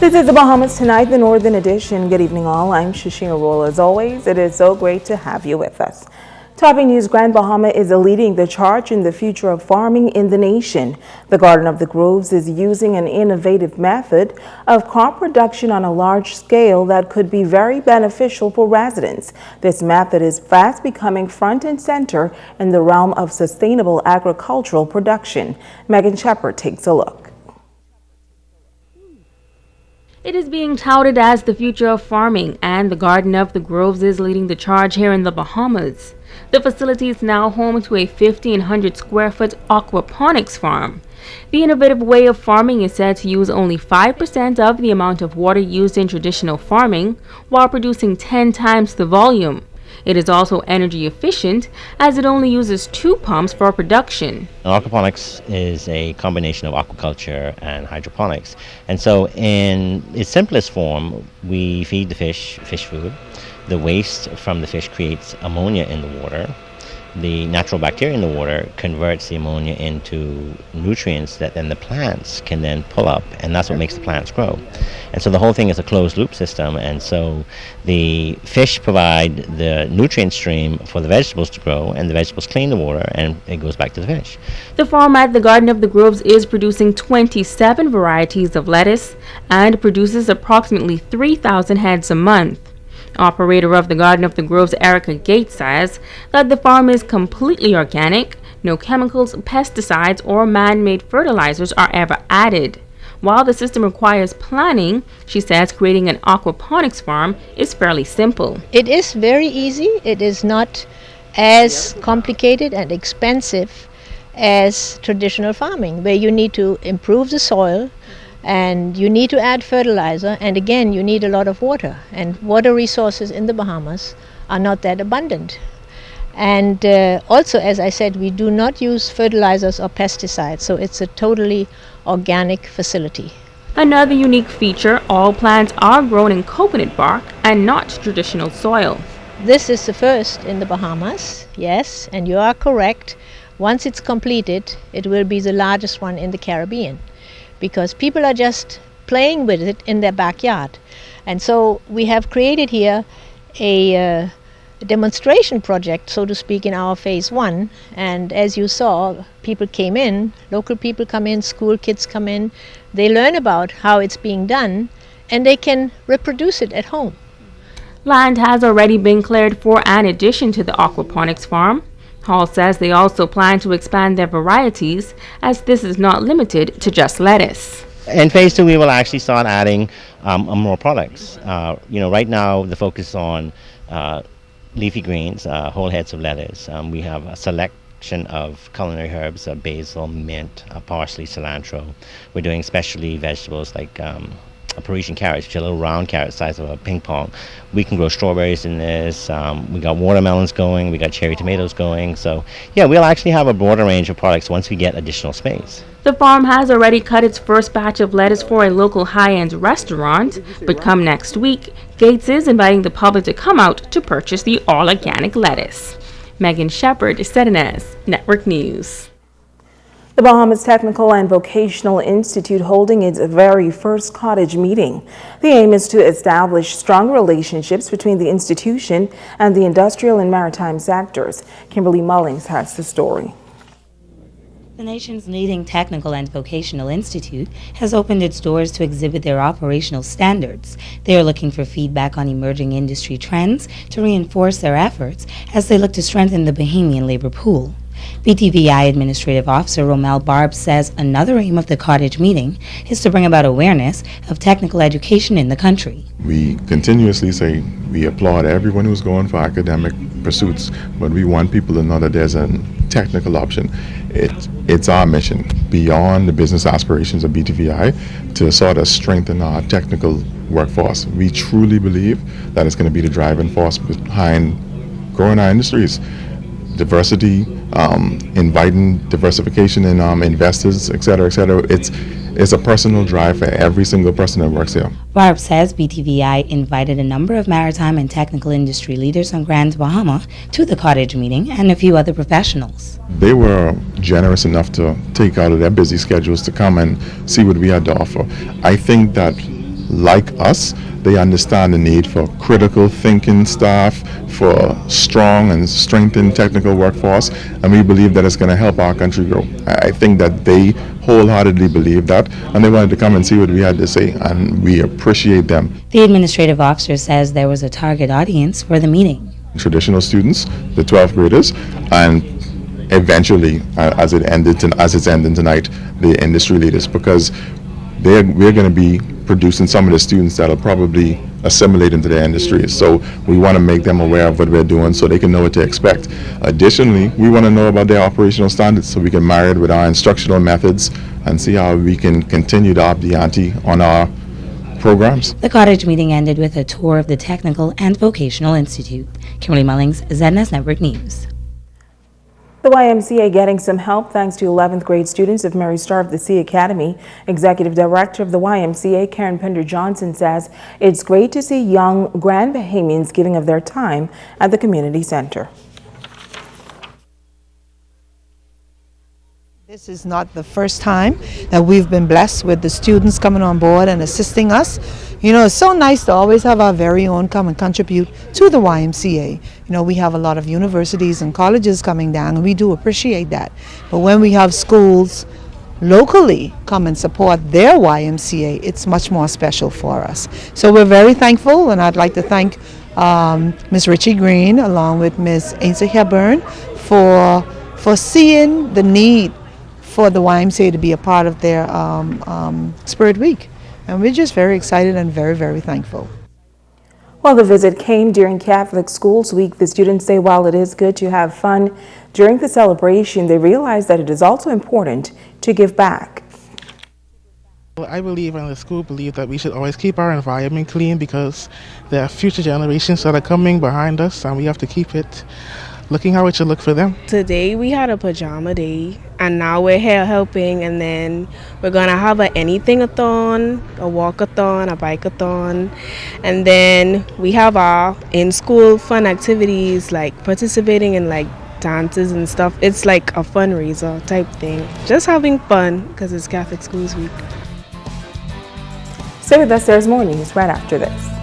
This is the Bahamas Tonight, the Northern Edition. Good evening, all. I'm Shashina Roll. As always, it is so great to have you with us. Topping news, Grand Bahama is leading the charge in the future of farming in the nation. The Garden of the Groves is using an innovative method of crop production on a large scale that could be very beneficial for residents. This method is fast becoming front and center in the realm of sustainable agricultural production. Megan Shepard takes a look. It is being touted as the future of farming, and the Garden of the Groves is leading the charge here in the Bahamas. The facility is now home to a 1,500 square foot aquaponics farm. The innovative way of farming is said to use only 5% of the amount of water used in traditional farming, while producing 10 times the volume. It is also energy efficient, as it only uses 2 pumps for production. Aquaponics is a combination of aquaculture and hydroponics. And so in its simplest form, we feed the fish food. The waste from the fish creates ammonia in the water. The natural bacteria in the water converts the ammonia into nutrients that then the plants can then pull up, and that's what makes the plants grow. And so the whole thing is a closed loop system, and so the fish provide the nutrient stream for the vegetables to grow, and the vegetables clean the water, and it goes back to the fish. The farm at the Garden of the Groves is producing 27 varieties of lettuce and produces approximately 3,000 heads a month. Operator of the Garden of the Groves, Erica Gates, says that the farm is completely organic. No chemicals, pesticides, or man-made fertilizers are ever added. While the system requires planning, she says creating an aquaponics farm is fairly simple. It is very easy. It is not as complicated and expensive as traditional farming, where you need to improve the soil, and you need to add fertilizer, and again you need a lot of water, and water resources in the Bahamas are not that abundant. And also, as I said, we do not use fertilizers or pesticides, so it's a totally organic facility. Another unique feature, all plants are grown in coconut bark and not traditional soil. This is the first in the Bahamas, yes, and you are correct. Once it's completed, it will be the largest one in the Caribbean, because people are just playing with it in their backyard. And so we have created here a demonstration project, so to speak, in our phase 1. And as you saw, people came in, local people come in, school kids come in, they learn about how it's being done, and they can reproduce it at home. Land has already been cleared for an addition to the aquaponics farm. Hall says they also plan to expand their varieties, as this is not limited to just lettuce. In phase 2, we will actually start adding more products. Right now the focus is on leafy greens, whole heads of lettuce. We have a selection of culinary herbs, basil, mint, parsley, cilantro. We're doing specialty vegetables like a Parisian carrot, which are little round carrots size of a ping pong. We can grow strawberries in this. We got watermelons going. We got cherry tomatoes going. So yeah, we'll actually have a broader range of products once we get additional space. The farm has already cut its first batch of lettuce for a local high-end restaurant, but come next week, Gates is inviting the public to come out to purchase the all-organic lettuce. Megan Shepard, ZNS Network News. The Bahamas Technical and Vocational Institute holding its very first cottage meeting. The aim is to establish strong relationships between the institution and the industrial and maritime sectors. Kimberly Mullings has the story. The nation's leading technical and vocational institute has opened its doors to exhibit their operational standards. They are looking for feedback on emerging industry trends to reinforce their efforts as they look to strengthen the Bahamian labor pool. BTVI Administrative Officer Romel Barb says another aim of the cottage meeting is to bring about awareness of technical education in the country. We continuously say we applaud everyone who's going for academic pursuits, but we want people to know that there's a technical option. It's our mission, beyond the business aspirations of BTVI, to sort of strengthen our technical workforce. We truly believe that it's going to be the driving force behind growing our industries. Diversity, inviting diversification in investors, et cetera, et cetera. It's a personal drive for every single person that works here. Barb says BTVI invited a number of maritime and technical industry leaders on Grand Bahama to the cottage meeting and a few other professionals. They were generous enough to take out of their busy schedules to come and see what we had to offer. I think that like us, they understand the need for critical thinking staff, for strong and strengthened technical workforce, and we believe that it's going to help our country grow. I think that they wholeheartedly believe that, and they wanted to come and see what we had to say, and we appreciate them. The administrative officer says there was a target audience for the meeting. Traditional students, the 12th graders, and eventually, as it's ending tonight, the industry leaders, because we're going to be producing some of the students that'll probably assimilate into the industry. So we want to make them aware of what we're doing so they can know what to expect. Additionally, we want to know about their operational standards so we can marry it with our instructional methods and see how we can continue to up the ante on our programs. The cottage meeting ended with a tour of the Technical and Vocational Institute. Kimberly Mullings, ZNS Network News. The YMCA getting some help thanks to 11th grade students of Mary Star of the Sea Academy. Executive Director of the YMCA, Karen Pender Johnson, says it's great to see young Grand Bahamians giving of their time at the community center. This is not the first time that we've been blessed with the students coming on board and assisting us. You know, it's so nice to always have our very own come and contribute to the YMCA. You know, we have a lot of universities and colleges coming down, and we do appreciate that. But when we have schools locally come and support their YMCA, it's much more special for us. So we're very thankful, and I'd like to thank Ms. Richie Green along with Ms. Ainsley Hepburn for seeing the need for the YMCA to be a part of their Spirit Week. And we're just very excited and very, very thankful. Well, the visit came during Catholic Schools Week. The students say while it is good to have fun during the celebration, they realize that it is also important to give back. Well, I believe and the school believe that we should always keep our environment clean because there are future generations that are coming behind us and we have to keep it looking how it should look for them. Today we had a pajama day and now we're here helping, and then we're gonna have a anything-a-thon, a walk-a-thon, a bike-a-thon, and then we have our in-school fun activities like participating in like dances and stuff. It's like a fundraiser type thing, just having fun because it's Catholic Schools Week. Stay with us, there's more news right after this.